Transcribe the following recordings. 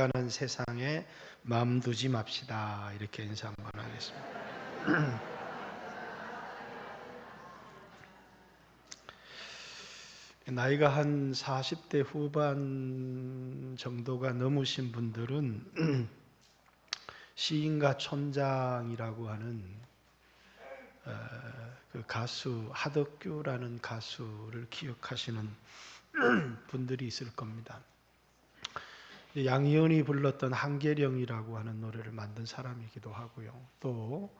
하는 세상에 마음 두지 맙시다. 이렇게 인사 한번 하겠습니다. 나이가 한 40대 후반 정도가 넘으신 분들은 시인가 촌장이라고 하는 그 가수 하덕규라는 가수를 기억하시는 분들이 있을 겁니다. 양희은이 불렀던 한계령이라고 하는 노래를 만든 사람이기도 하고요. 또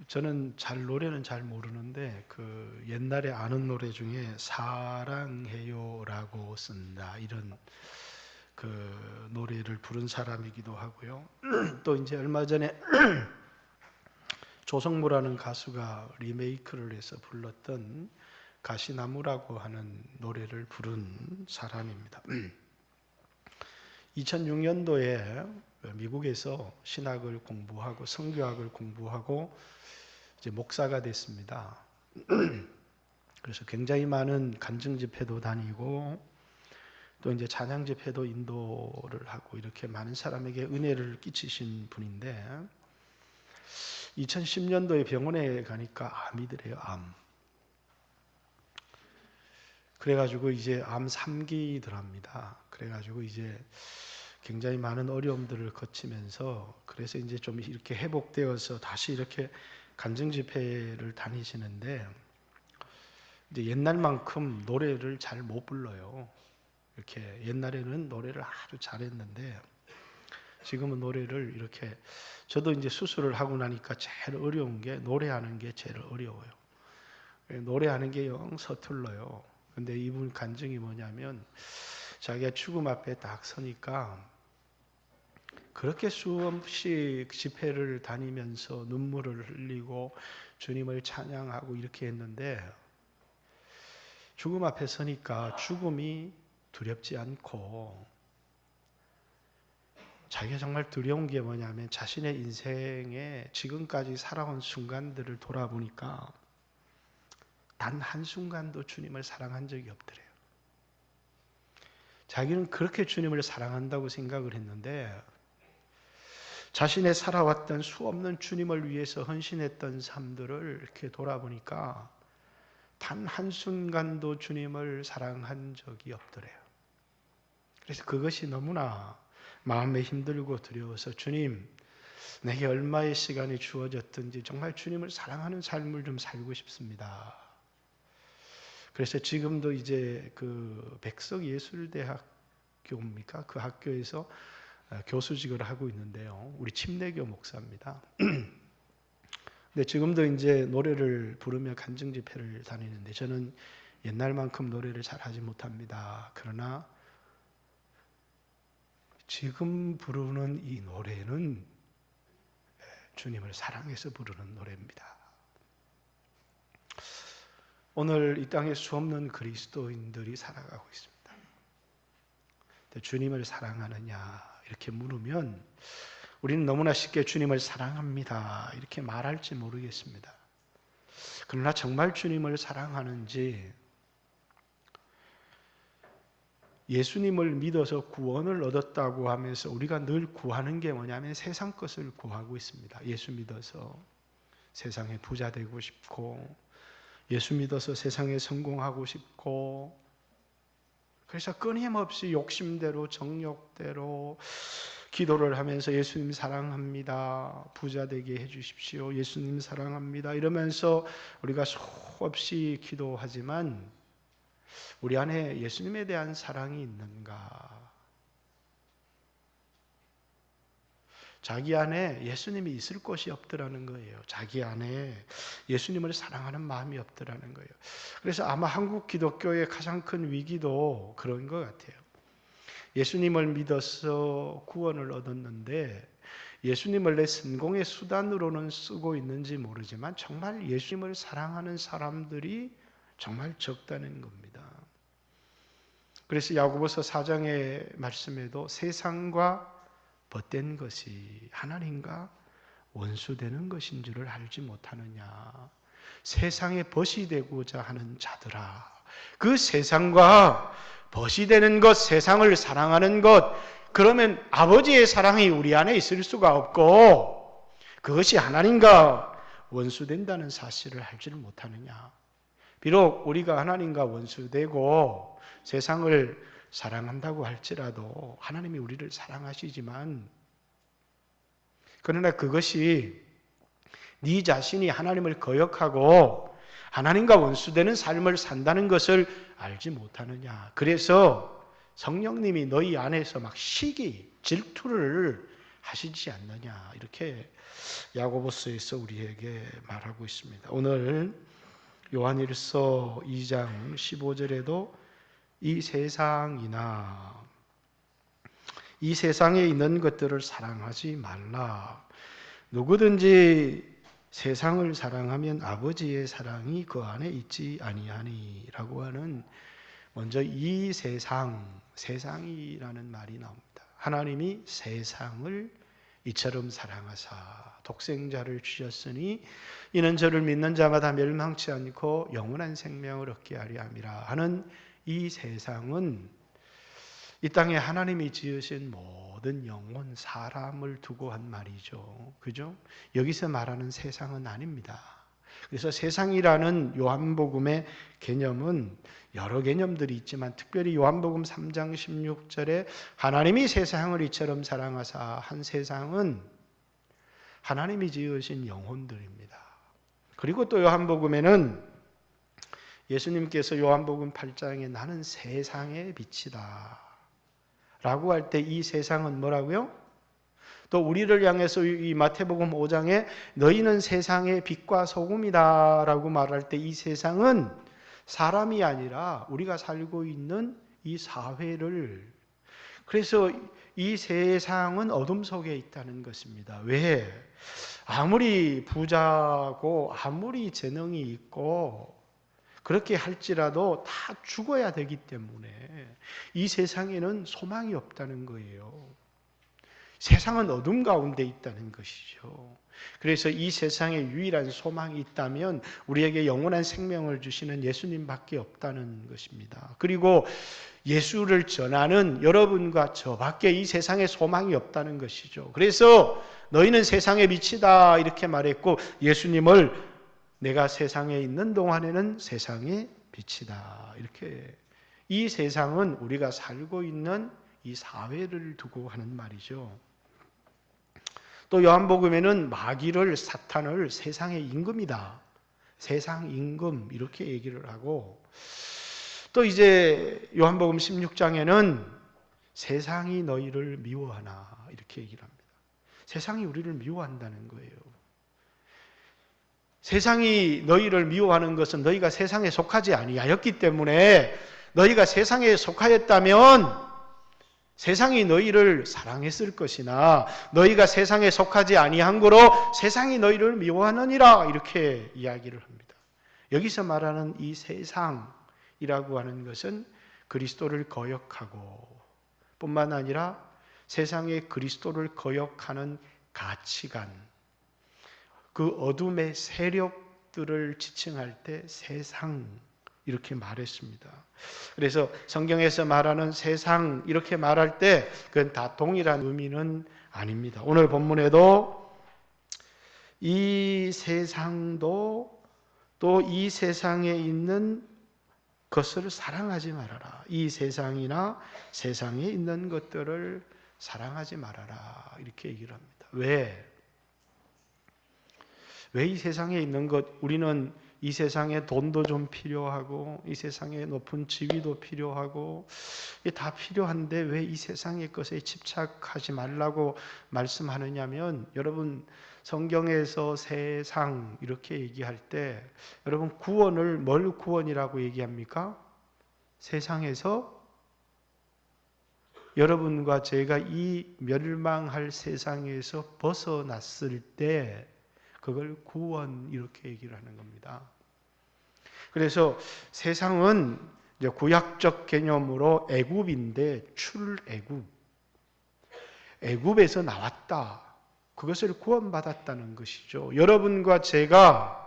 저는 노래는 잘 모르는데 그 옛날에 아는 노래 중에 사랑해요라고 쓴다 이런 그 노래를 부른 사람이기도 하고요. 또 이제 얼마 전에 조성모라는 가수가 리메이크를 해서 불렀던 가시나무라고 하는 노래를 부른 사람입니다. 2006년도에 미국에서 신학을 공부하고 성교학을 공부하고 이제 목사가 됐습니다. 그래서 굉장히 많은 간증 집회도 다니고 또 이제 찬양 집회도 인도를 하고 이렇게 많은 사람에게 은혜를 끼치신 분인데 2010년도에 병원에 가니까 암이더래요. 암. 그래가지고 이제 암 3기더랍니다. 그래가지고 이제 굉장히 많은 어려움들을 거치면서 그래서 이제 좀 이렇게 회복되어서 다시 이렇게 간증 집회를 다니시는데 이제 옛날만큼 노래를 잘 못 불러요. 이렇게 옛날에는 노래를 아주 잘했는데 지금은 노래를 이렇게 저도 이제 수술을 하고 나니까 제일 어려운 게 노래하는 게 제일 어려워요. 노래하는 게 영 서툴러요. 근데 이분 간증이 뭐냐면 자기가 죽음 앞에 딱 서니까 그렇게 수없이 집회를 다니면서 눈물을 흘리고 주님을 찬양하고 이렇게 했는데 죽음 앞에 서니까 죽음이 두렵지 않고 자기가 정말 두려운 게 뭐냐면 자신의 인생에 지금까지 살아온 순간들을 돌아보니까 단 한순간도 주님을 사랑한 적이 없더래요. 자기는 그렇게 주님을 사랑한다고 생각을 했는데 자신의 살아왔던 수없는 주님을 위해서 헌신했던 삶들을 이렇게 돌아보니까 단 한순간도 주님을 사랑한 적이 없더래요. 그래서 그것이 너무나 마음에 힘들고 두려워서 주님, 내게 얼마의 시간이 주어졌든지 정말 주님을 사랑하는 삶을 좀 살고 싶습니다. 그래서 지금도 이제 그 백석예술대학교입니까? 그 학교에서 교수직을 하고 있는데요. 우리 침례교 목사입니다. 근데 지금도 이제 노래를 부르며 간증 집회를 다니는데 저는 옛날만큼 노래를 잘하지 못합니다. 그러나 지금 부르는 이 노래는 주님을 사랑해서 부르는 노래입니다. 오늘 이 땅에 수없는 그리스도인들이 살아가고 있습니다. 주님을 사랑하느냐 이렇게 물으면 우리는 너무나 쉽게 주님을 사랑합니다 이렇게 말할지 모르겠습니다. 그러나 정말 주님을 사랑하는지 예수님을 믿어서 구원을 얻었다고 하면서 우리가 늘 구하는 게 뭐냐면 세상 것을 구하고 있습니다. 예수 믿어서 세상에 부자 되고 싶고 예수 믿어서 세상에 성공하고 싶고 그래서 끊임없이 욕심대로 정욕대로 기도를 하면서 예수님 사랑합니다. 부자 되게 해주십시오. 예수님 사랑합니다. 이러면서 우리가 수없이 기도하지만 우리 안에 예수님에 대한 사랑이 있는가? 자기 안에 예수님이 있을 것이 없더라는 거예요. 자기 안에 예수님을 사랑하는 마음이 없더라는 거예요. 그래서 아마 한국 기독교의 가장 큰 위기도 그런 것 같아요. 예수님을 믿어서 구원을 얻었는데 예수님을 내 성공의 수단으로는 쓰고 있는지 모르지만 정말 예수님을 사랑하는 사람들이 정말 적다는 겁니다. 그래서 야고보서 4장의 말씀에도 세상과 벗된 것이 하나님과 원수되는 것인 줄을 알지 못하느냐. 세상에 벗이 되고자 하는 자들아, 그 세상과 벗이 되는 것, 세상을 사랑하는 것, 그러면 아버지의 사랑이 우리 안에 있을 수가 없고 그것이 하나님과 원수된다는 사실을 알지를 못하느냐. 비록 우리가 하나님과 원수되고 세상을 사랑한다고 할지라도 하나님이 우리를 사랑하시지만 그러나 그것이 네 자신이 하나님을 거역하고 하나님과 원수되는 삶을 산다는 것을 알지 못하느냐. 그래서 성령님이 너희 안에서 막 시기, 질투를 하시지 않느냐. 이렇게 야고보서에서 우리에게 말하고 있습니다. 오늘 요한일서 2장 15절에도 이 세상이나 이 세상에 있는 것들을 사랑하지 말라. 누구든지 세상을 사랑하면 아버지의 사랑이 그 안에 있지 아니하니 라고 하는 먼저 이 세상이라는 말이 나옵니다. 하나님이 세상을 이처럼 사랑하사 독생자를 주셨으니 이는 저를 믿는 자마다 멸망치 않고 영원한 생명을 얻게 하려 함이라 하는 이 세상은 이 땅에 하나님이 지으신 모든 영혼, 사람을 두고 한 말이죠. 그죠? 여기서 말하는 세상은 아닙니다. 그래서 세상이라는 요한복음의 개념은 여러 개념들이 있지만 특별히 요한복음 3장 16절에 하나님이 세상을 이처럼 사랑하사 한 세상은 하나님이 지으신 영혼들입니다. 그리고 또 요한복음에는 예수님께서 요한복음 8장에 나는 세상의 빛이다 라고 할 때 이 세상은 뭐라고요? 또 우리를 향해서 이 마태복음 5장에 너희는 세상의 빛과 소금이다 라고 말할 때 이 세상은 사람이 아니라 우리가 살고 있는 이 사회를, 그래서 이 세상은 어둠 속에 있다는 것입니다. 왜? 아무리 부자고 아무리 재능이 있고 그렇게 할지라도 다 죽어야 되기 때문에 이 세상에는 소망이 없다는 거예요. 세상은 어둠 가운데 있다는 것이죠. 그래서 이 세상에 유일한 소망이 있다면 우리에게 영원한 생명을 주시는 예수님밖에 없다는 것입니다. 그리고 예수를 전하는 여러분과 저밖에 이 세상에 소망이 없다는 것이죠. 그래서 너희는 세상의 빛이다 이렇게 말했고 예수님을 내가 세상에 있는 동안에는 세상의 빛이다 이렇게, 이 세상은 우리가 살고 있는 이 사회를 두고 하는 말이죠. 또 요한복음에는 마귀를, 사탄을 세상의 임금이다, 세상 임금 이렇게 얘기를 하고, 또 이제 요한복음 16장에는 세상이 너희를 미워하나 이렇게 얘기를 합니다. 세상이 우리를 미워한다는 거예요. 세상이 너희를 미워하는 것은 너희가 세상에 속하지 아니하였기 때문에, 너희가 세상에 속하였다면 세상이 너희를 사랑했을 것이나 너희가 세상에 속하지 아니한 거로 세상이 너희를 미워하느니라 이렇게 이야기를 합니다. 여기서 말하는 이 세상이라고 하는 것은 그리스도를 거역하고 뿐만 아니라 세상에 그리스도를 거역하는 가치관, 그 어둠의 세력들을 지칭할 때 세상 이렇게 말했습니다. 그래서 성경에서 말하는 세상 이렇게 말할 때 그건 다 동일한 의미는 아닙니다. 오늘 본문에도 이 세상도 또 이 세상에 있는 것을 사랑하지 말아라. 이 세상이나 세상에 있는 것들을 사랑하지 말아라. 이렇게 얘기를 합니다. 왜? 왜 이 세상에 있는 것, 우리는 이 세상에 돈도 좀 필요하고 이 세상에 높은 지위도 필요하고 이게 다 필요한데 왜 이 세상의 것에 집착하지 말라고 말씀하느냐면, 여러분 성경에서 세상 이렇게 얘기할 때 여러분 구원을 뭘 구원이라고 얘기합니까? 세상에서 여러분과 제가 이 멸망할 세상에서 벗어났을 때 그걸 구원 이렇게 얘기를 하는 겁니다. 그래서 세상은 이제 구약적 개념으로 애굽인데 출애굽, 애굽에서 나왔다. 그것을 구원받았다는 것이죠. 여러분과 제가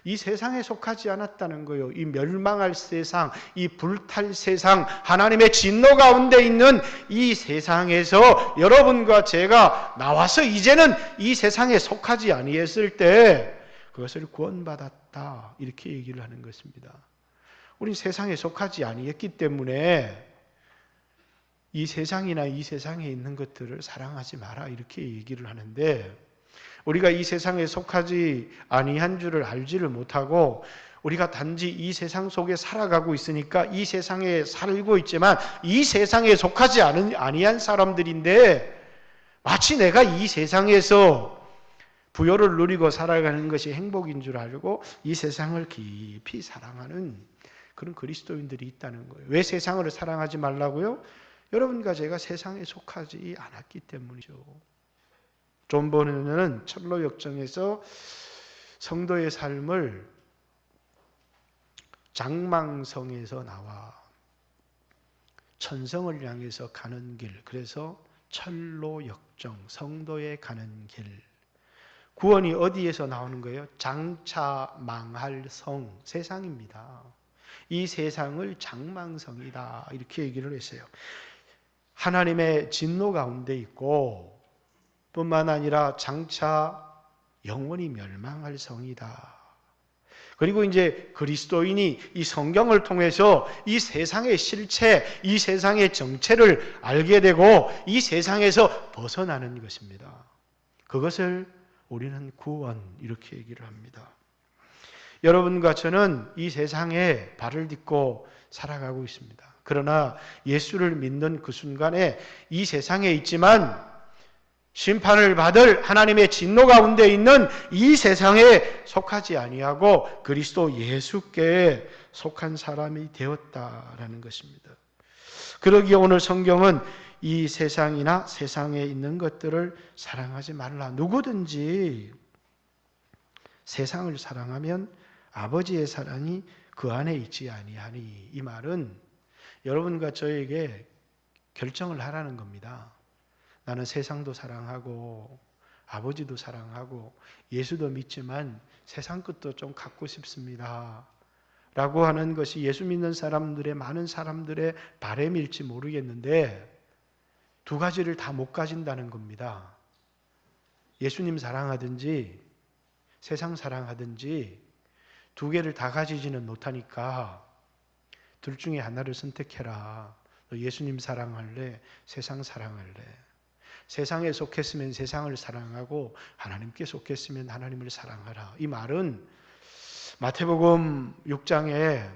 이 세상에 속하지 않았다는 거예요. 이 멸망할 세상, 이 불탈 세상, 하나님의 진노 가운데 있는 이 세상에서 여러분과 제가 나와서 이제는 이 세상에 속하지 아니했을 때 그것을 구원받았다, 이렇게 얘기를 하는 것입니다. 우린 세상에 속하지 아니했기 때문에 이 세상이나 이 세상에 있는 것들을 사랑하지 마라, 이렇게 얘기를 하는데, 우리가 이 세상에 속하지 아니한 줄을 알지를 못하고 우리가 단지 이 세상 속에 살아가고 있으니까 이 세상에 살고 있지만 이 세상에 속하지 아니한 사람들인데, 마치 내가 이 세상에서 부요를 누리고 살아가는 것이 행복인 줄 알고 이 세상을 깊이 사랑하는 그런 그리스도인들이 있다는 거예요. 왜 세상을 사랑하지 말라고요? 여러분과 제가 세상에 속하지 않았기 때문이죠. 존 버너는 철로 역정에서 성도의 삶을 장망성에서 나와 천성을 향해서 가는 길, 그래서 철로 역정, 성도에 가는 길. 구원이 어디에서 나오는 거예요? 장차 망할 성, 세상입니다. 이 세상을 장망성이다, 이렇게 얘기를 했어요. 하나님의 진노 가운데 있고 뿐만 아니라 장차 영원히 멸망할 성이다. 그리고 이제 그리스도인이 이 성경을 통해서 이 세상의 실체, 이 세상의 정체를 알게 되고 이 세상에서 벗어나는 것입니다. 그것을 우리는 구원, 이렇게 얘기를 합니다. 여러분과 저는 이 세상에 발을 딛고 살아가고 있습니다. 그러나 예수를 믿는 그 순간에 이 세상에 있지만 심판을 받을 하나님의 진노 가운데 있는 이 세상에 속하지 아니하고 그리스도 예수께 속한 사람이 되었다라는 것입니다. 그러기에 오늘 성경은 이 세상이나 세상에 있는 것들을 사랑하지 말라. 누구든지 세상을 사랑하면 아버지의 사랑이 그 안에 있지 아니하니. 이 말은 여러분과 저에게 결정을 하라는 겁니다. 나는 세상도 사랑하고 아버지도 사랑하고 예수도 믿지만 세상 것도 좀 갖고 싶습니다 라고 하는 것이 예수 믿는 사람들의, 많은 사람들의 바람일지 모르겠는데 두 가지를 다 못 가진다는 겁니다. 예수님 사랑하든지 세상 사랑하든지 두 개를 다 가지지는 못하니까 둘 중에 하나를 선택해라. 너 예수님 사랑할래? 세상 사랑할래? 세상에 속했으면 세상을 사랑하고 하나님께 속했으면 하나님을 사랑하라. 이 말은 마태복음 6장에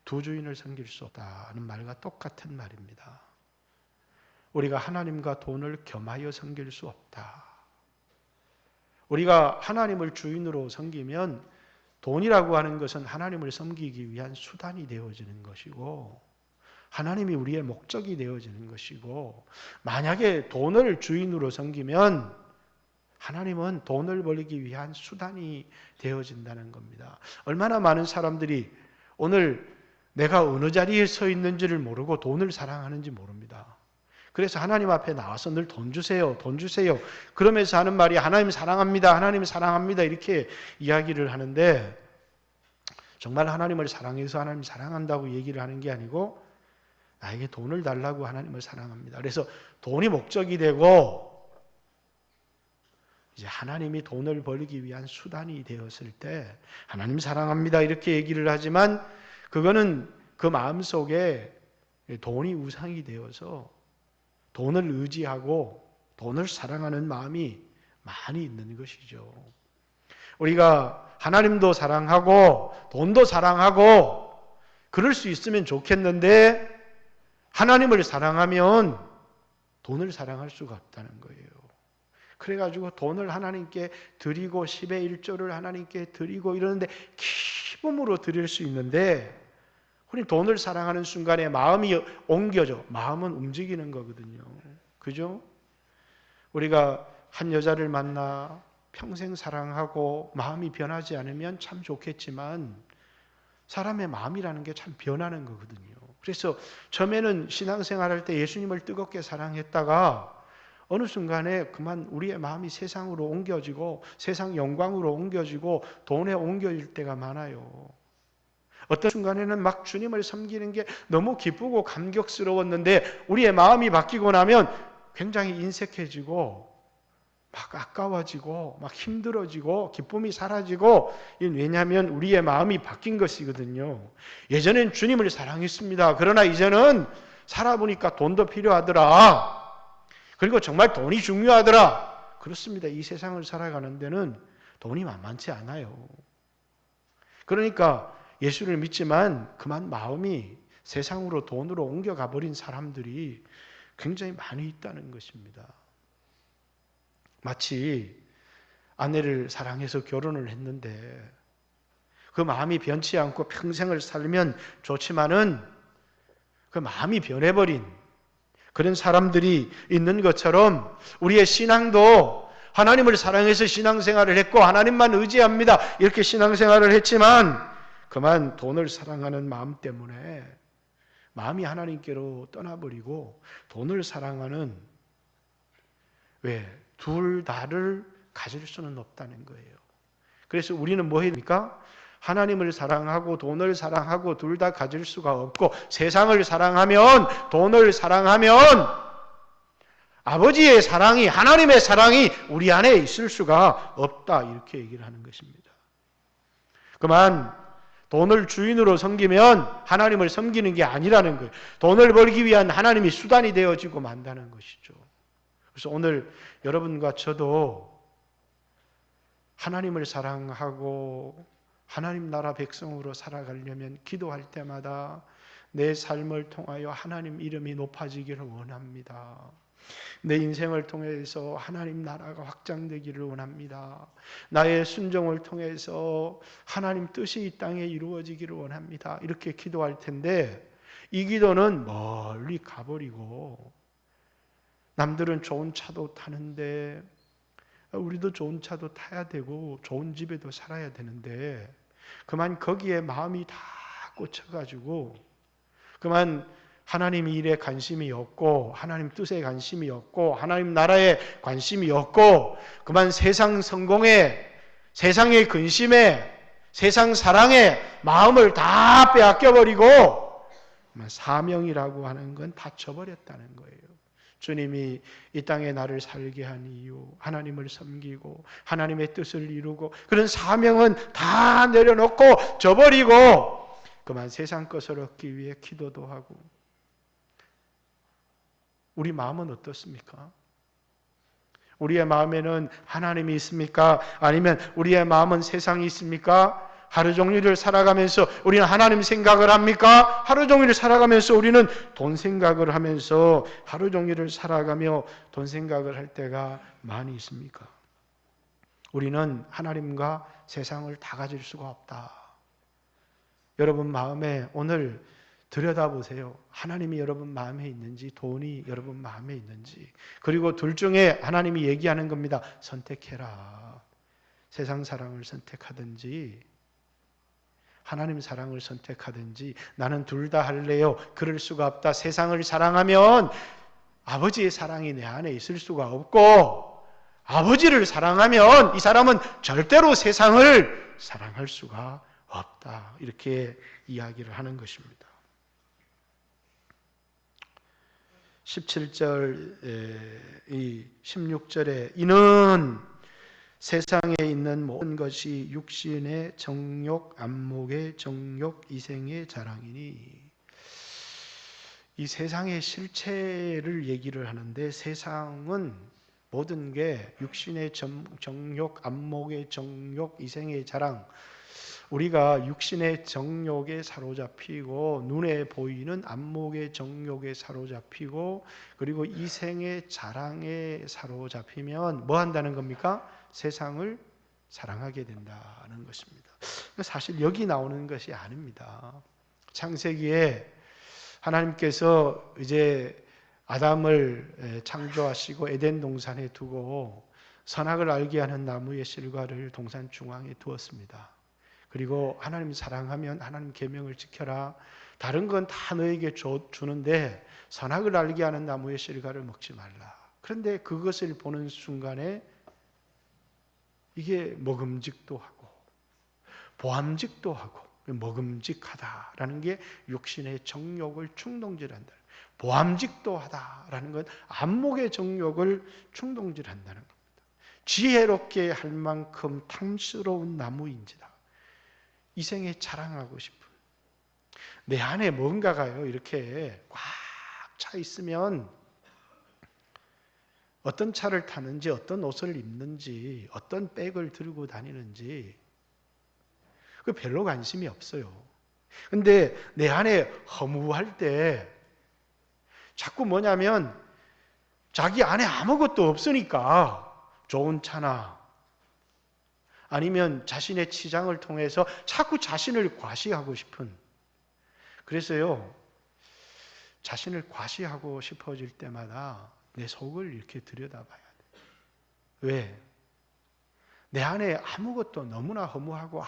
두 주인을 섬길 수 없다는 말과 똑같은 말입니다. 우리가 하나님과 돈을 겸하여 섬길 수 없다. 우리가 하나님을 주인으로 섬기면 돈이라고 하는 것은 하나님을 섬기기 위한 수단이 되어지는 것이고 하나님이 우리의 목적이 되어지는 것이고, 만약에 돈을 주인으로 섬기면 하나님은 돈을 벌기 위한 수단이 되어진다는 겁니다. 얼마나 많은 사람들이 오늘 내가 어느 자리에 서 있는지를 모르고 돈을 사랑하는지 모릅니다. 그래서 하나님 앞에 나와서 늘 돈 주세요, 돈 주세요. 그러면서 하는 말이 하나님 사랑합니다, 하나님 사랑합니다, 이렇게 이야기를 하는데, 정말 하나님을 사랑해서 하나님 사랑한다고 얘기를 하는 게 아니고 나에게 돈을 달라고 하나님을 사랑합니다. 그래서 돈이 목적이 되고 이제 하나님이 돈을 벌기 위한 수단이 되었을 때 하나님 사랑합니다 이렇게 얘기를 하지만 그거는 그 마음속에 돈이 우상이 되어서 돈을 의지하고 돈을 사랑하는 마음이 많이 있는 것이죠. 우리가 하나님도 사랑하고 돈도 사랑하고 그럴 수 있으면 좋겠는데 하나님을 사랑하면 돈을 사랑할 수가 없다는 거예요. 그래가지고 돈을 하나님께 드리고 10의 1조를 하나님께 드리고 이러는데 기쁨으로 드릴 수 있는데 우리 돈을 사랑하는 순간에 마음이 옮겨져. 마음은 움직이는 거거든요. 그죠? 우리가 한 여자를 만나 평생 사랑하고 마음이 변하지 않으면 참 좋겠지만 사람의 마음이라는 게 참 변하는 거거든요. 그래서 처음에는 신앙생활할 때 예수님을 뜨겁게 사랑했다가 어느 순간에 그만 우리의 마음이 세상으로 옮겨지고 세상 영광으로 옮겨지고 돈에 옮겨질 때가 많아요. 어떤 순간에는 막 주님을 섬기는 게 너무 기쁘고 감격스러웠는데 우리의 마음이 바뀌고 나면 굉장히 인색해지고 막 아까워지고 막 힘들어지고 기쁨이 사라지고, 왜냐하면 우리의 마음이 바뀐 것이거든요. 예전엔 주님을 사랑했습니다. 그러나 이제는 살아보니까 돈도 필요하더라. 그리고 정말 돈이 중요하더라. 그렇습니다. 이 세상을 살아가는 데는 돈이 만만치 않아요. 그러니까 예수를 믿지만 그만 마음이 세상으로 돈으로 옮겨가 버린 사람들이 굉장히 많이 있다는 것입니다. 마치 아내를 사랑해서 결혼을 했는데 그 마음이 변치 않고 평생을 살면 좋지만은 그 마음이 변해버린 그런 사람들이 있는 것처럼 우리의 신앙도 하나님을 사랑해서 신앙생활을 했고 하나님만 의지합니다 이렇게 신앙생활을 했지만 그만 돈을 사랑하는 마음 때문에 마음이 하나님께로 떠나버리고 돈을 사랑하는, 둘 다를 가질 수는 없다는 거예요. 그래서 우리는 뭐 해야 됩니까? 하나님을 사랑하고 돈을 사랑하고 둘 다 가질 수가 없고 세상을 사랑하면 돈을 사랑하면 아버지의 사랑이, 하나님의 사랑이 우리 안에 있을 수가 없다 이렇게 얘기를 하는 것입니다. 그만 돈을 주인으로 섬기면 하나님을 섬기는 게 아니라는 거예요. 돈을 벌기 위한 하나님이 수단이 되어지고 만다는 것이죠. 그래서 오늘 여러분과 저도 하나님을 사랑하고 하나님 나라 백성으로 살아가려면 기도할 때마다 내 삶을 통하여 하나님 이름이 높아지기를 원합니다. 내 인생을 통해서 하나님 나라가 확장되기를 원합니다. 나의 순종을 통해서 하나님 뜻이 이 땅에 이루어지기를 원합니다. 이렇게 기도할 텐데 이 기도는 멀리 가버리고 남들은 좋은 차도 타는데 우리도 좋은 차도 타야 되고 좋은 집에도 살아야 되는데 그만 거기에 마음이 다 꽂혀가지고 그만 하나님 일에 관심이 없고 하나님 뜻에 관심이 없고 하나님 나라에 관심이 없고 그만 세상 성공에 세상의 근심에 세상 사랑에 마음을 다 빼앗겨버리고 사명이라고 하는 건 다 쳐버렸다는 거예요. 주님이 이 땅에 나를 살게 한 이유, 하나님을 섬기고 하나님의 뜻을 이루고 그런 사명은 다 내려놓고 저버리고 그만 세상 것을 얻기 위해 기도도 하고. 우리 마음은 어떻습니까? 우리의 마음에는 하나님이 있습니까? 아니면 우리의 마음은 세상이 있습니까? 하루 종일을 살아가면서 우리는 하나님 생각을 합니까? 하루 종일을 살아가면서 우리는 돈 생각을 하면서 하루 종일을 살아가며 돈 생각을 할 때가 많이 있습니까? 우리는 하나님과 세상을 다 가질 수가 없다. 여러분 마음에 오늘 들여다보세요. 하나님이 여러분 마음에 있는지 돈이 여러분 마음에 있는지. 그리고 둘 중에 하나님이 얘기하는 겁니다. 선택해라. 세상 사랑을 선택하든지 하나님 사랑을 선택하든지. 나는 둘 다 할래요. 그럴 수가 없다. 세상을 사랑하면 아버지의 사랑이 내 안에 있을 수가 없고 아버지를 사랑하면 이 사람은 절대로 세상을 사랑할 수가 없다. 이렇게 이야기를 하는 것입니다. 17절, 16절에 이는 세상에 있는 모든 것이 육신의 정욕, 안목의 정욕, 이생의 자랑이니. 이 세상의 실체를 얘기를 하는데 세상은 모든 게 육신의 정욕, 안목의 정욕, 이생의 자랑. 우리가 육신의 정욕에 사로잡히고 눈에 보이는 안목의 정욕에 사로잡히고 그리고 이생의 자랑에 사로잡히면 뭐 한다는 겁니까? 세상을 사랑하게 된다는 것입니다. 사실 여기 나오는 것이 아닙니다. 창세기에 하나님께서 이제 아담을 창조하시고 에덴 동산에 두고 선악을 알게 하는 나무의 실과를 동산 중앙에 두었습니다. 그리고 하나님 사랑하면 하나님 계명을 지켜라. 다른 건 다 너에게 주는데 선악을 알게 하는 나무의 실과를 먹지 말라. 그런데 그것을 보는 순간에 이게 먹음직도 하고 보암직도 하고 먹음직하다라는 게 육신의 정욕을 충동질한다. 보암직도 하다라는 건 안목의 정욕을 충동질한다는 겁니다. 지혜롭게 할 만큼 탐스러운 나무인지라 이 생에 자랑하고 싶은 내 안에 뭔가가요 이렇게 꽉 차 있으면 어떤 차를 타는지 어떤 옷을 입는지 어떤 백을 들고 다니는지 그 별로 관심이 없어요. 근데 내 안에 허무할 때 자꾸 뭐냐면 자기 안에 아무것도 없으니까 좋은 차나 아니면 자신의 치장을 통해서 자꾸 자신을 과시하고 싶은, 그래서요 자신을 과시하고 싶어질 때마다 내 속을 이렇게 들여다봐야 돼. 왜? 내 안에 아무것도 너무나 허무하고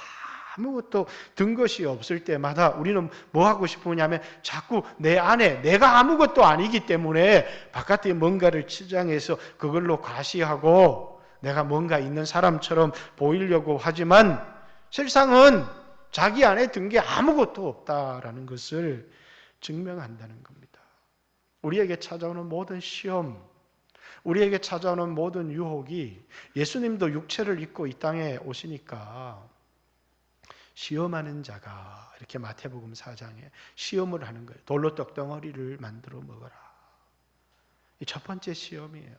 아무것도 든 것이 없을 때마다 우리는 뭐 하고 싶으냐면 자꾸 내 안에 내가 아무것도 아니기 때문에 바깥에 뭔가를 치장해서 그걸로 과시하고 내가 뭔가 있는 사람처럼 보이려고 하지만 실상은 자기 안에 든 게 아무것도 없다라는 것을 증명한다는 겁니다. 우리에게 찾아오는 모든 시험, 우리에게 찾아오는 모든 유혹이 예수님도 육체를 입고 이 땅에 오시니까 시험하는 자가 이렇게 마태복음 4장에 시험을 하는 거예요. 돌로 떡덩어리를 만들어 먹어라. 이 첫 번째 시험이에요.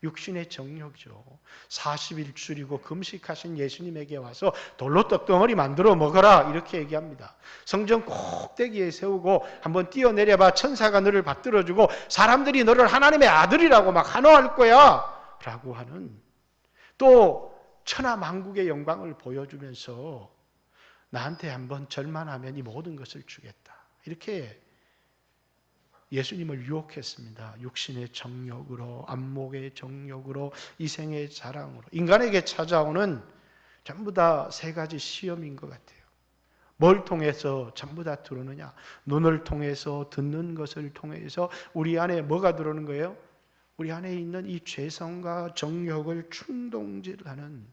육신의 정욕이죠. 40일 줄이고 금식하신 예수님에게 와서 돌로 떡덩어리 만들어 먹어라 이렇게 얘기합니다. 성전 꼭대기에 세우고 한번 뛰어내려봐 천사가 너를 받들어주고 사람들이 너를 하나님의 아들이라고 막 환호할 거야 라고 하는, 또 천하만국의 영광을 보여주면서 나한테 한번 절만하면 이 모든 것을 주겠다 이렇게 예수님을 유혹했습니다. 육신의 정욕으로, 안목의 정욕으로, 이생의 자랑으로. 인간에게 찾아오는 전부 다 세 가지 시험인 것 같아요. 뭘 통해서 전부 다 들어오느냐? 눈을 통해서, 듣는 것을 통해서 우리 안에 뭐가 들어오는 거예요? 우리 안에 있는 이 죄성과 정욕을 충동질하는.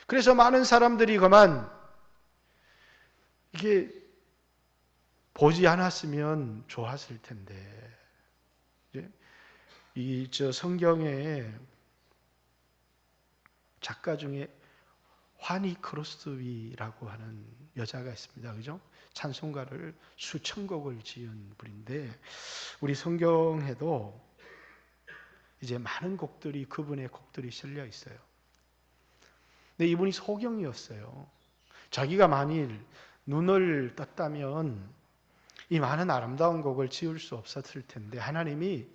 그래서 많은 사람들이 그만 이게 보지 않았으면 좋았을 텐데, 이 성경에 작가 중에 화니 크로스비라고 하는 여자가 있습니다. 그죠? 찬송가를 수천 곡을 지은 분인데 우리 성경에도 이제 많은 곡들이 그분의 곡들이 실려 있어요. 근데 이분이 소경이었어요. 자기가 만일 눈을 떴다면 이 많은 아름다운 곡을 지을 수 없었을 텐데 하나님이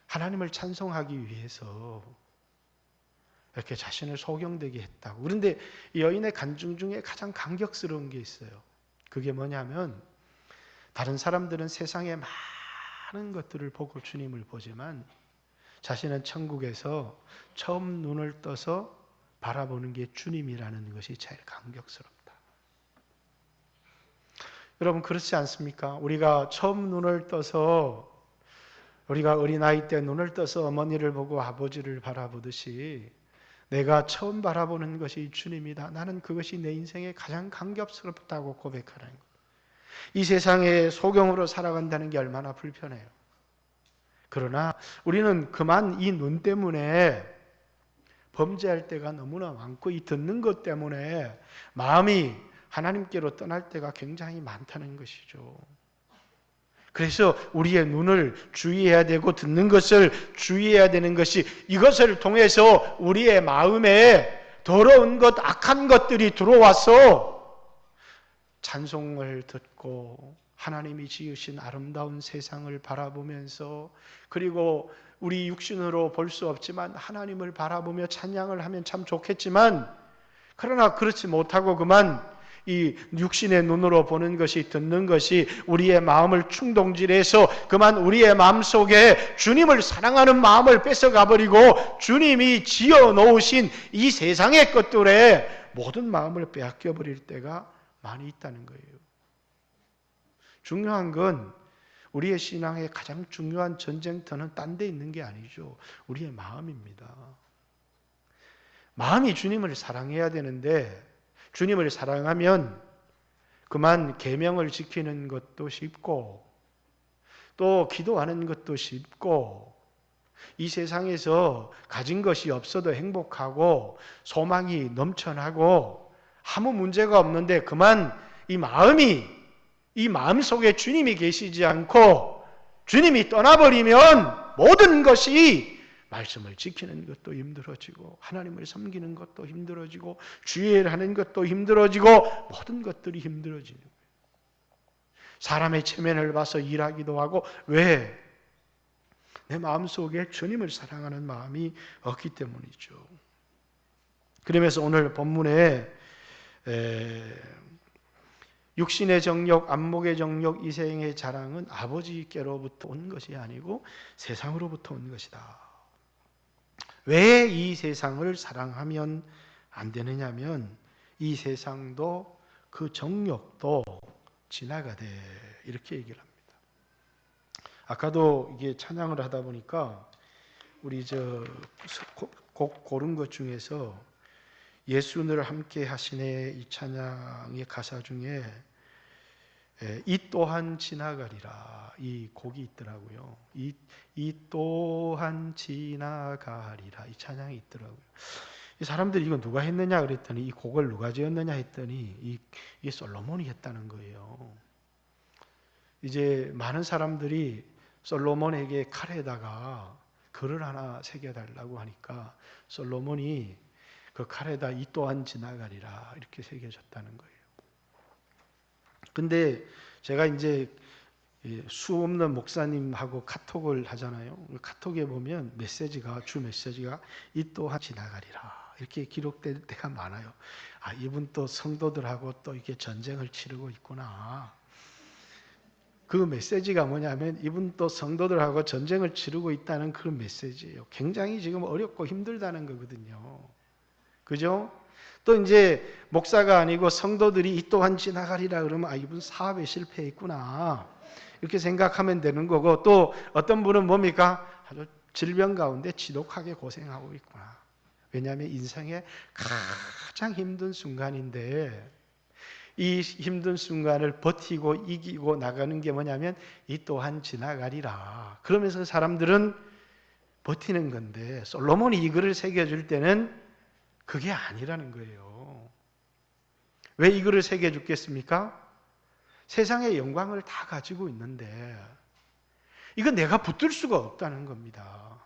하나님을 찬송하기 위해서 이렇게 자신을 소경되게 했다고. 그런데 이 여인의 간증 중에 가장 감격스러운 게 있어요. 그게 뭐냐면 다른 사람들은 세상에 많은 것들을 보고 주님을 보지만 자신은 천국에서 처음 눈을 떠서 바라보는 게 주님이라는 것이 제일 감격스럽다. 여러분 그렇지 않습니까? 우리가 처음 눈을 떠서, 우리가 어린아이 때 눈을 떠서 어머니를 보고 아버지를 바라보듯이 내가 처음 바라보는 것이 주님이다. 나는 그것이 내 인생에 가장 감격스럽다고 고백하는 것. 이 세상에 소경으로 살아간다는 게 얼마나 불편해요. 그러나 우리는 그만 이 눈 때문에 범죄할 때가 너무나 많고 이 듣는 것 때문에 마음이 하나님께로 떠날 때가 굉장히 많다는 것이죠. 그래서 우리의 눈을 주의해야 되고 듣는 것을 주의해야 되는 것이, 이것을 통해서 우리의 마음에 더러운 것, 악한 것들이 들어와서 찬송을 듣고 하나님이 지으신 아름다운 세상을 바라보면서, 그리고 우리 육신으로 볼 수 없지만 하나님을 바라보며 찬양을 하면 참 좋겠지만, 그러나 그렇지 못하고 그만 이 육신의 눈으로 보는 것이, 듣는 것이 우리의 마음을 충동질해서 그만 우리의 마음속에 주님을 사랑하는 마음을 뺏어가버리고 주님이 지어 놓으신 이 세상의 것들에 모든 마음을 빼앗겨버릴 때가 많이 있다는 거예요. 중요한 건 우리의 신앙의 가장 중요한 전쟁터는 딴 데 있는 게 아니죠. 우리의 마음입니다. 마음이 주님을 사랑해야 되는데 주님을 사랑하면 그만 계명을 지키는 것도 쉽고 또 기도하는 것도 쉽고 이 세상에서 가진 것이 없어도 행복하고 소망이 넘쳐나고 아무 문제가 없는데 그만 이 마음 속에 주님이 계시지 않고 주님이 떠나버리면 모든 것이 말씀을 지키는 것도 힘들어지고 하나님을 섬기는 것도 힘들어지고 주의를 하는 것도 힘들어지고 모든 것들이 힘들어지는 거예요. 사람의 체면을 봐서 일하기도 하고 왜? 내 마음속에 주님을 사랑하는 마음이 없기 때문이죠. 그러면서 오늘 본문에 육신의 정욕, 안목의 정욕, 이생의 자랑은 아버지께로부터 온 것이 아니고 세상으로부터 온 것이다. 왜 이 세상을 사랑하면 안 되느냐면 이 세상도 그 정욕도 지나가되 이렇게 얘기를 합니다. 아까도 이게 찬양을 하다 보니까 우리 곡 고른 것 중에서 예수 늘 함께 하시네 이 찬양의 가사 중에 이 또한 지나가리라 이 곡이 있더라고요. 이 또한 지나가리라 이 찬양이 있더라고요. 이 사람들이 이거 누가 했느냐 그랬더니 이 곡을 누가 지었느냐 했더니 이게 솔로몬이 했다는 거예요. 이제 많은 사람들이 솔로몬에게 칼에다가 글을 하나 새겨달라고 하니까 솔로몬이 그 칼에다 이 또한 지나가리라 이렇게 새겨줬다는 거예요. 근데 제가 이제 수 없는 목사님하고 카톡을 하잖아요. 카톡에 보면 주 메시지가 이 또한 지나가리라 이렇게 기록될 때가 많아요. 아, 이분 또 성도들하고 또 이게 전쟁을 치르고 있구나. 그 메시지가 뭐냐면 이분 또 성도들하고 전쟁을 치르고 있다는 그런 메시지예요. 굉장히 지금 어렵고 힘들다는 거거든요. 그죠? 또 이제 목사가 아니고 성도들이 이 또한 지나가리라 그러면 아, 이분 사업에 실패했구나. 이렇게 생각하면 되는 거고 또 어떤 분은 뭡니까? 아주 질병 가운데 지독하게 고생하고 있구나. 왜냐하면 인생의 가장 힘든 순간인데 이 힘든 순간을 버티고 이기고 나가는 게 뭐냐면 이 또한 지나가리라. 그러면서 사람들은 버티는 건데 솔로몬이 이 글을 새겨줄 때는 그게 아니라는 거예요. 왜 이 글을 새겨줬겠습니까? 세상의 영광을 다 가지고 있는데 이거 내가 붙들 수가 없다는 겁니다.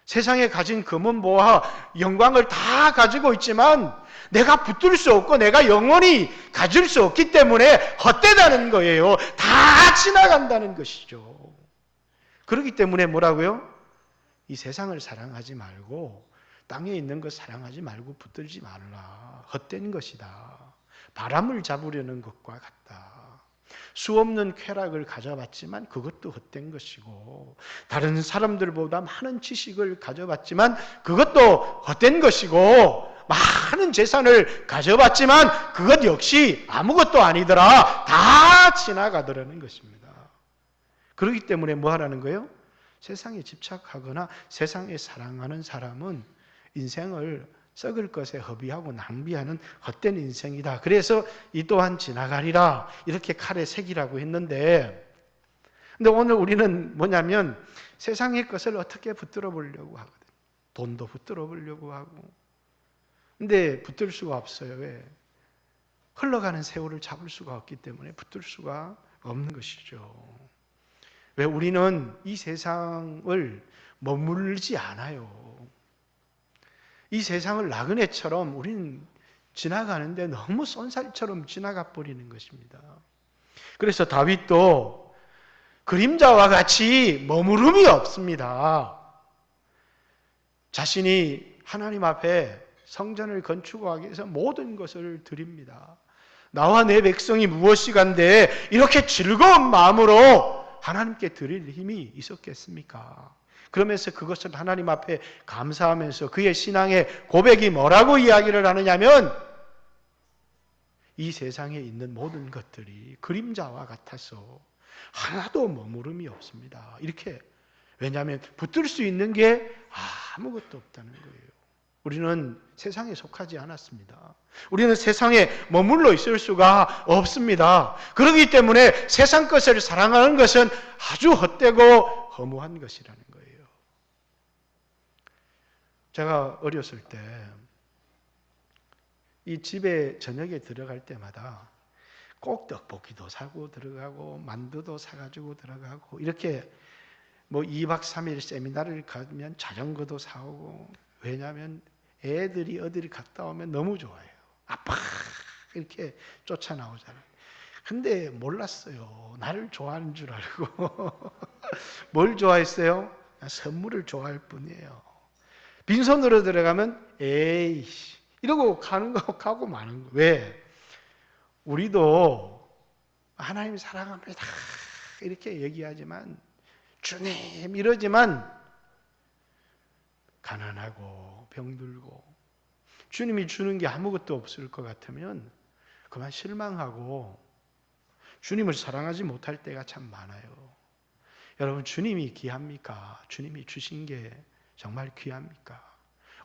세상에 가진 금은 보화, 영광을 다 가지고 있지만 내가 붙들 수 없고 내가 영원히 가질 수 없기 때문에 헛되다는 거예요. 다 지나간다는 것이죠. 그렇기 때문에 뭐라고요? 이 세상을 사랑하지 말고 땅에 있는 것 사랑하지 말고 붙들지 말라. 헛된 것이다. 바람을 잡으려는 것과 같다. 수없는 쾌락을 가져봤지만 그것도 헛된 것이고 다른 사람들보다 많은 지식을 가져봤지만 그것도 헛된 것이고 많은 재산을 가져봤지만 그것 역시 아무것도 아니더라. 다 지나가더라는 것입니다. 그렇기 때문에 뭐 하라는 거예요? 세상에 집착하거나 세상에 사랑하는 사람은 인생을 썩을 것에 허비하고 낭비하는 헛된 인생이다. 그래서 이 또한 지나가리라 이렇게 칼에 새기라고 했는데 근데 오늘 우리는 뭐냐면 세상의 것을 어떻게 붙들어 보려고 하거든. 돈도 붙들어 보려고 하고 근데 붙들 수가 없어요. 왜? 흘러가는 세월을 잡을 수가 없기 때문에 붙들 수가 없는 것이죠. 왜? 우리는 이 세상을 머물지 않아요. 이 세상을 나그네처럼 우리는 지나가는데 너무 쏜살처럼 지나가 버리는 것입니다. 그래서 다윗도 그림자와 같이 머무름이 없습니다. 자신이 하나님 앞에 성전을 건축하기 위해서 모든 것을 드립니다. 나와 내 백성이 무엇이간데 이렇게 즐거운 마음으로 하나님께 드릴 힘이 있었겠습니까? 그러면서 그것을 하나님 앞에 감사하면서 그의 신앙의 고백이 뭐라고 이야기를 하느냐면 이 세상에 있는 모든 것들이 그림자와 같아서 하나도 머무름이 없습니다. 이렇게, 왜냐하면 붙들 수 있는 게 아무것도 없다는 거예요. 우리는 세상에 속하지 않았습니다. 우리는 세상에 머물러 있을 수가 없습니다. 그렇기 때문에 세상 것을 사랑하는 것은 아주 헛되고 허무한 것이라는 거예요. 제가 어렸을 때 이 집에 저녁에 들어갈 때마다 꼭 떡볶이도 사고 들어가고 만두도 사가지고 들어가고, 이렇게 뭐 2박 3일 세미나를 가면 자전거도 사오고, 왜냐하면 애들이 어디를 갔다 오면 너무 좋아해요. 아빠 이렇게 쫓아나오잖아요. 근데 몰랐어요. 나를 좋아하는 줄 알고. 뭘 좋아했어요? 선물을 좋아할 뿐이에요. 빈손으로 들어가면 에이씨 이러고 가는 거, 가고 마는 거. 왜? 우리도 하나님 사랑합니다 이렇게 얘기하지만, 주님 이러지만 가난하고 병들고 주님이 주는 게 아무것도 없을 것 같으면 그만 실망하고 주님을 사랑하지 못할 때가 참 많아요. 여러분, 주님이 귀합니까? 주님이 주신 게 정말 귀합니까?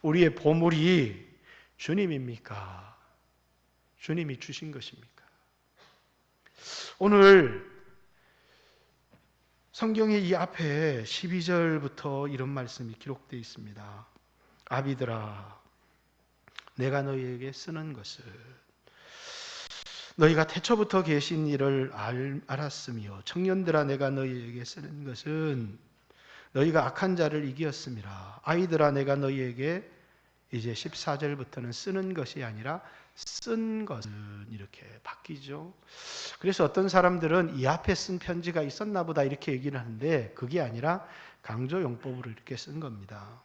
우리의 보물이 주님입니까? 주님이 주신 것입니까? 오늘 성경의 이 앞에 12절부터 이런 말씀이 기록되어 있습니다. 아비들아, 내가 너희에게 쓰는 것을 너희가 태초부터 계신 이를 알았으며, 청년들아 내가 너희에게 쓰는 것은 너희가 악한 자를 이기었음이라. 아이들아 내가 너희에게, 이제 14절부터는 쓰는 것이 아니라 쓴 것은 이렇게 바뀌죠. 그래서 어떤 사람들은 이 앞에 쓴 편지가 있었나 보다 이렇게 얘기를 하는데, 그게 아니라 강조용법으로 이렇게 쓴 겁니다.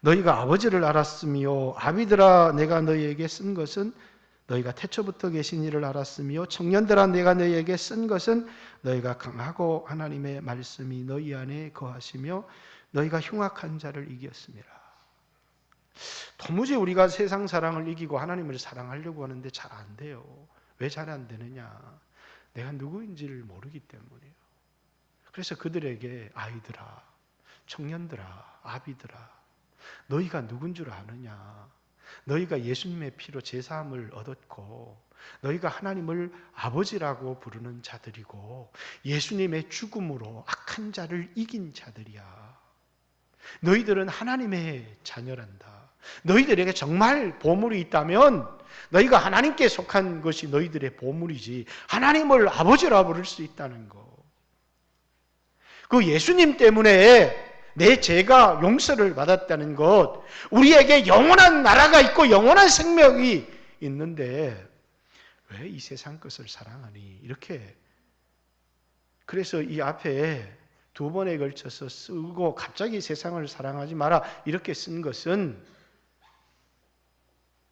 너희가 아버지를 알았으며, 아비들아 내가 너희에게 쓴 것은 너희가 태초부터 계신 이를 알았으며, 청년들아 내가 너희에게 쓴 것은 너희가 강하고 하나님의 말씀이 너희 안에 거하시며 너희가 흉악한 자를 이겼습니다. 도무지 우리가 세상 사랑을 이기고 하나님을 사랑하려고 하는데 잘 안 돼요. 왜 잘 안 되느냐? 내가 누구인지를 모르기 때문이에요. 그래서 그들에게 아이들아, 청년들아, 아비들아, 너희가 누군 줄 아느냐? 너희가 예수님의 피로 제사함을 얻었고, 너희가 하나님을 아버지라고 부르는 자들이고, 예수님의 죽음으로 악한 자를 이긴 자들이야. 너희들은 하나님의 자녀란다. 너희들에게 정말 보물이 있다면 너희가 하나님께 속한 것이 너희들의 보물이지, 하나님을 아버지라 부를 수 있다는 거. 그 예수님 때문에 내 죄가 용서를 받았다는 것, 우리에게 영원한 나라가 있고 영원한 생명이 있는데 왜 이 세상 것을 사랑하니? 이렇게, 그래서 이 앞에 두 번에 걸쳐서 쓰고 갑자기 세상을 사랑하지 마라 이렇게 쓴 것은,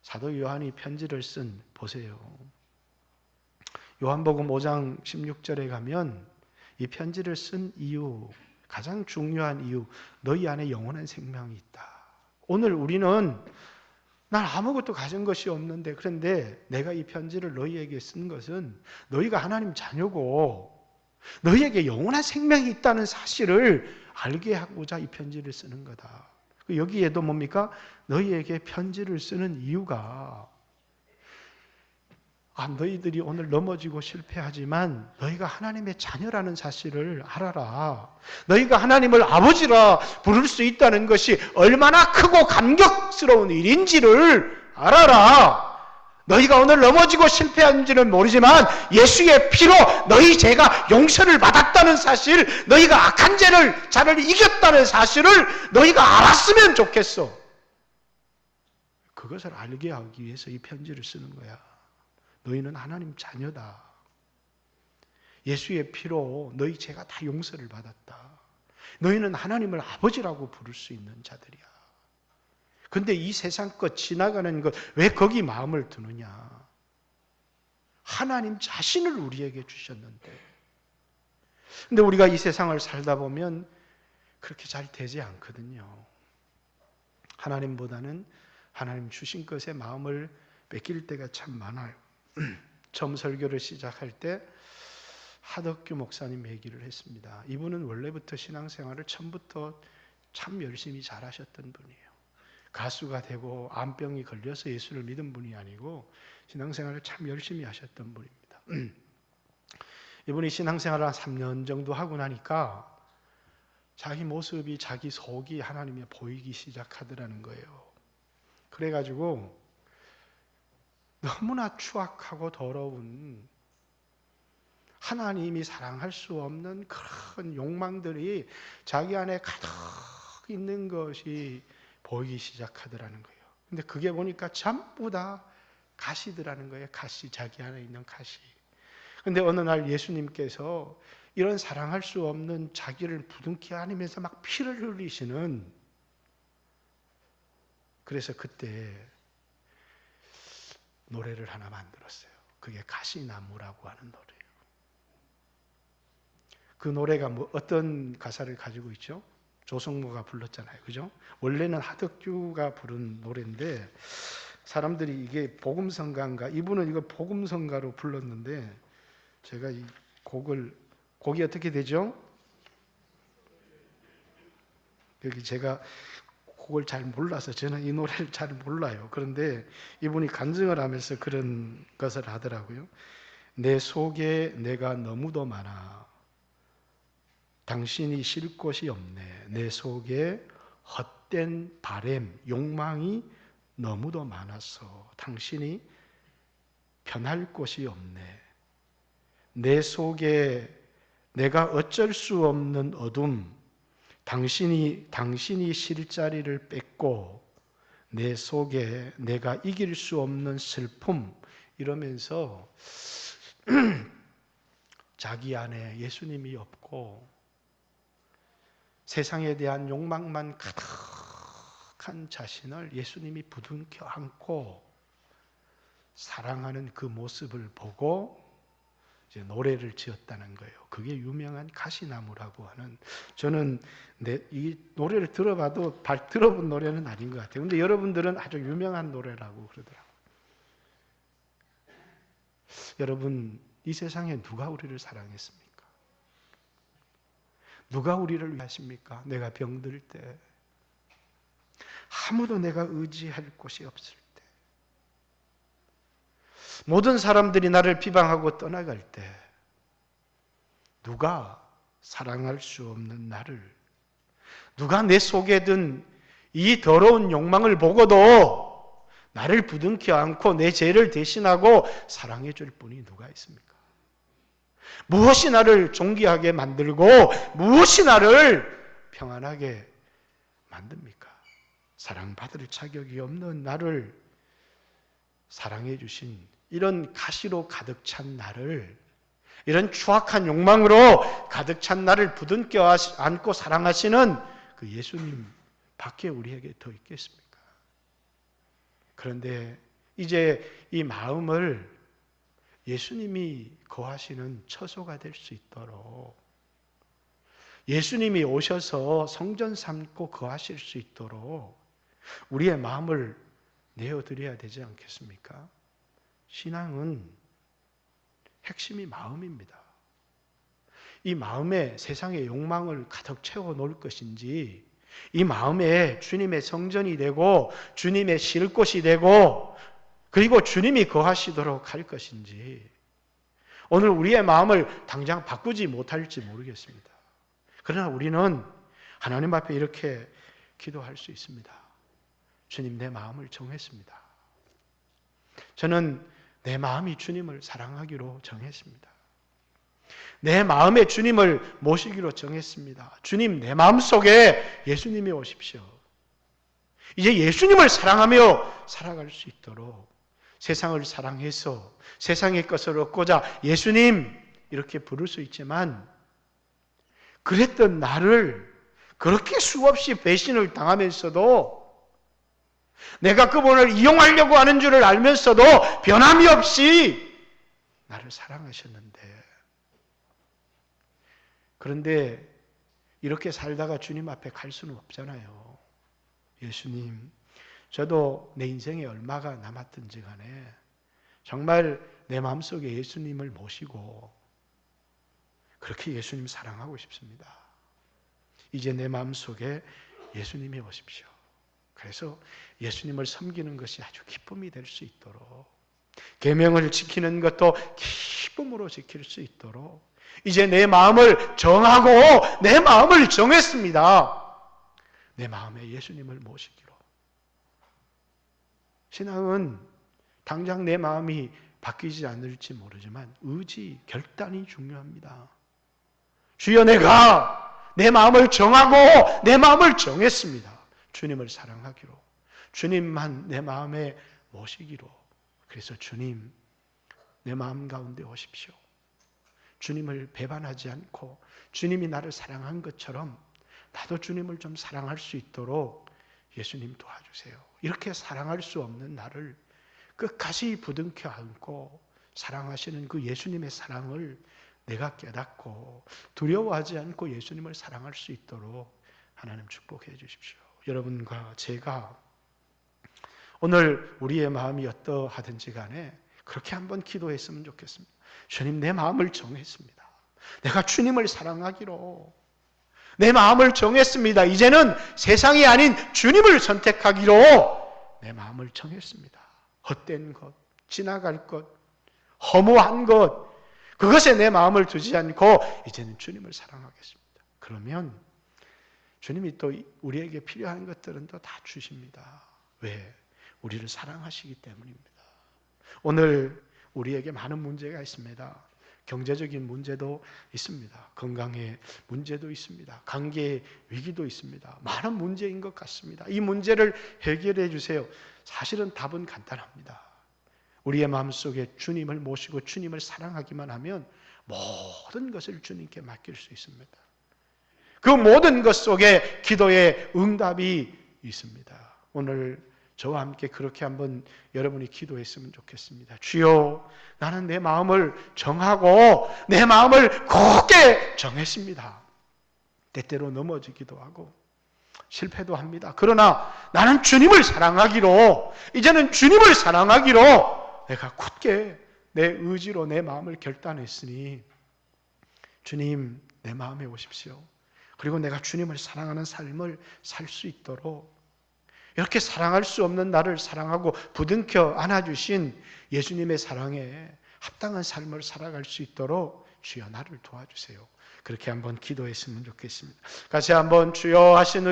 사도 요한이 편지를 쓴, 보세요. 요한복음 5장 16절에 가면 이 편지를 쓴 이유, 가장 중요한 이유, 너희 안에 영원한 생명이 있다. 오늘 우리는 난 아무것도 가진 것이 없는데, 그런데 내가 이 편지를 너희에게 쓴 것은 너희가 하나님 자녀고 너희에게 영원한 생명이 있다는 사실을 알게 하고자 이 편지를 쓰는 거다. 여기에도 뭡니까? 너희에게 편지를 쓰는 이유가, 너희들이 오늘 넘어지고 실패하지만 너희가 하나님의 자녀라는 사실을 알아라. 너희가 하나님을 아버지라 부를 수 있다는 것이 얼마나 크고 감격스러운 일인지를 알아라. 너희가 오늘 넘어지고 실패한지는 모르지만 예수의 피로 너희 죄가 용서를 받았다는 사실, 너희가 악한 자를 이겼다는 사실을 너희가 알았으면 좋겠어. 그것을 알게 하기 위해서 이 편지를 쓰는 거야. 너희는 하나님 자녀다. 예수의 피로 너희 죄가 다 용서를 받았다. 너희는 하나님을 아버지라고 부를 수 있는 자들이야. 근데 이 세상 것 지나가는 것, 왜 거기 마음을 두느냐? 하나님 자신을 우리에게 주셨는데. 근데 우리가 이 세상을 살다 보면 그렇게 잘 되지 않거든요. 하나님보다는 하나님 주신 것에 마음을 뺏길 때가 참 많아요. 처음 설교를 시작할 때 하덕규 목사님 얘기를 했습니다. 이분은 원래부터 신앙생활을 처음부터 참 열심히 잘하셨던 분이에요. 가수가 되고 암병이 걸려서 예수를 믿은 분이 아니고 신앙생활을 참 열심히 하셨던 분입니다. 이분이 신앙생활을 한 3년 정도 하고 나니까 자기 모습이, 자기 속이 하나님에 보이기 시작하더라는 거예요. 그래가지고 너무나 추악하고 더러운, 하나님이 사랑할 수 없는 그런 욕망들이 자기 안에 가득 있는 것이 보이기 시작하더라는 거예요. 근데 그게 보니까 전부 다 가시더라는 거예요. 가시, 자기 안에 있는 가시. 근데 어느 날 예수님께서 이런 사랑할 수 없는 자기를 부둥켜 안으면서 막 피를 흘리시는, 그래서 그때 노래를 하나 만들었어요. 그게 가시나무라고 하는 노래예요. 그 노래가 어떤 가사를 가지고 있죠? 조성모가 불렀잖아요. 그죠? 원래는 하덕규가 부른 노래인데 사람들이 이게 복음성가인가, 이분은 이거 복음성가로 불렀는데 제가 이 곡이 어떻게 되죠? 여기 제가 곡을 잘 몰라서, 저는 이 노래를 잘 몰라요. 그런데 이분이 간증을 하면서 그런 것을 하더라고요. 내 속에 내가 너무도 많아. 당신이 쉴 곳이 없네. 내 속에 헛된 바램, 욕망이 너무도 많아서 당신이 편할 곳이 없네. 내 속에 내가 어쩔 수 없는 어둠, 당신이 쉴 자리를 뺏고 내 속에 내가 이길 수 없는 슬픔, 이러면서 자기 안에 예수님이 없고 세상에 대한 욕망만 가득한 자신을 예수님이 부둥켜 안고 사랑하는 그 모습을 보고 이제 노래를 지었다는 거예요. 그게 유명한 가시나무라고 하는, 저는 이 노래를 들어봐도 들어본 노래는 아닌 것 같아요. 근데 여러분들은 아주 유명한 노래라고 그러더라고요. 여러분, 이 세상에 누가 우리를 사랑했습니까? 누가 우리를 위하십니까? 내가 병들 때, 아무도 내가 의지할 곳이 없을 때, 모든 사람들이 나를 비방하고 떠나갈 때, 누가 사랑할 수 없는 나를, 누가 내 속에 든 이 더러운 욕망을 보고도 나를 부둥켜 안고 내 죄를 대신하고 사랑해 줄 분이 누가 있습니까? 무엇이 나를 존귀하게 만들고 무엇이 나를 평안하게 만듭니까? 사랑받을 자격이 없는 나를 사랑해 주신, 이런 가시로 가득 찬 나를, 이런 추악한 욕망으로 가득 찬 나를 부둥켜 안고 사랑하시는 그 예수님 밖에 우리에게 더 있겠습니까? 그런데 이제 이 마음을 예수님이 거하시는 처소가 될 수 있도록, 예수님이 오셔서 성전 삼고 거하실 수 있도록 우리의 마음을 내어드려야 되지 않겠습니까? 신앙은 핵심이 마음입니다. 이 마음에 세상의 욕망을 가득 채워 놓을 것인지, 이 마음에 주님의 성전이 되고 주님의 쉴 곳이 되고 그리고 주님이 거하시도록 할 것인지, 오늘 우리의 마음을 당장 바꾸지 못할지 모르겠습니다. 그러나 우리는 하나님 앞에 이렇게 기도할 수 있습니다. 주님, 내 마음을 정했습니다. 저는 내 마음이 주님을 사랑하기로 정했습니다. 내 마음에 주님을 모시기로 정했습니다. 주님, 내 마음속에 예수님이 오십시오. 이제 예수님을 사랑하며 살아갈 수 있도록 세상을 사랑해서 세상의 것을 얻고자 예수님 이렇게 부를 수 있지만, 그랬던 나를 그렇게 수없이 배신을 당하면서도 내가 그분을 이용하려고 하는 줄을 알면서도 변함이 없이 나를 사랑하셨는데, 그런데 이렇게 살다가 주님 앞에 갈 수는 없잖아요. 예수님, 저도 내 인생에 얼마가 남았든지 간에 정말 내 마음속에 예수님을 모시고 그렇게 예수님 사랑하고 싶습니다. 이제 내 마음속에 예수님이 오십시오. 그래서 예수님을 섬기는 것이 아주 기쁨이 될 수 있도록, 계명을 지키는 것도 기쁨으로 지킬 수 있도록 이제 내 마음을 정하고 내 마음을 정했습니다. 내 마음에 예수님을 모시기로. 신앙은 당장 내 마음이 바뀌지 않을지 모르지만 의지, 결단이 중요합니다. 주여, 내가 내 마음을 정하고 내 마음을 정했습니다. 주님을 사랑하기로, 주님만 내 마음에 모시기로. 그래서 주님, 내 마음 가운데 오십시오. 주님을 배반하지 않고 주님이 나를 사랑한 것처럼 나도 주님을 좀 사랑할 수 있도록 예수님 도와주세요. 이렇게 사랑할 수 없는 나를 끝까지 부둥켜 안고 사랑하시는 그 예수님의 사랑을 내가 깨닫고 두려워하지 않고 예수님을 사랑할 수 있도록 하나님 축복해 주십시오. 여러분과 제가 오늘 우리의 마음이 어떠하든지 간에 그렇게 한번 기도했으면 좋겠습니다. 주님, 내 마음을 정했습니다. 내가 주님을 사랑하기로 내 마음을 정했습니다. 이제는 세상이 아닌 주님을 선택하기로 내 마음을 정했습니다. 헛된 것, 지나갈 것, 허무한 것, 그것에 내 마음을 두지 않고 이제는 주님을 사랑하겠습니다. 그러면 주님이 또 우리에게 필요한 것들은 또 다 주십니다. 왜? 우리를 사랑하시기 때문입니다. 오늘 우리에게 많은 문제가 있습니다. 경제적인 문제도 있습니다. 건강의 문제도 있습니다. 관계의 위기도 있습니다. 많은 문제인 것 같습니다. 이 문제를 해결해 주세요. 사실은 답은 간단합니다. 우리의 마음속에 주님을 모시고 주님을 사랑하기만 하면 모든 것을 주님께 맡길 수 있습니다. 그 모든 것 속에 기도의 응답이 있습니다. 오늘 저와 함께 그렇게 한번 여러분이 기도했으면 좋겠습니다. 주여, 나는 내 마음을 정하고 내 마음을 굳게 정했습니다. 때때로 넘어지기도 하고 실패도 합니다. 그러나 나는 주님을 사랑하기로, 이제는 주님을 사랑하기로 내가 굳게 내 의지로 내 마음을 결단했으니 주님, 내 마음에 오십시오. 그리고 내가 주님을 사랑하는 삶을 살 수 있도록, 이렇게 사랑할 수 없는 나를 사랑하고 부둥켜 안아주신 예수님의 사랑에 합당한 삶을 살아갈 수 있도록 주여 나를 도와주세요. 그렇게 한번 기도했으면 좋겠습니다. 같이 한번 주여 하신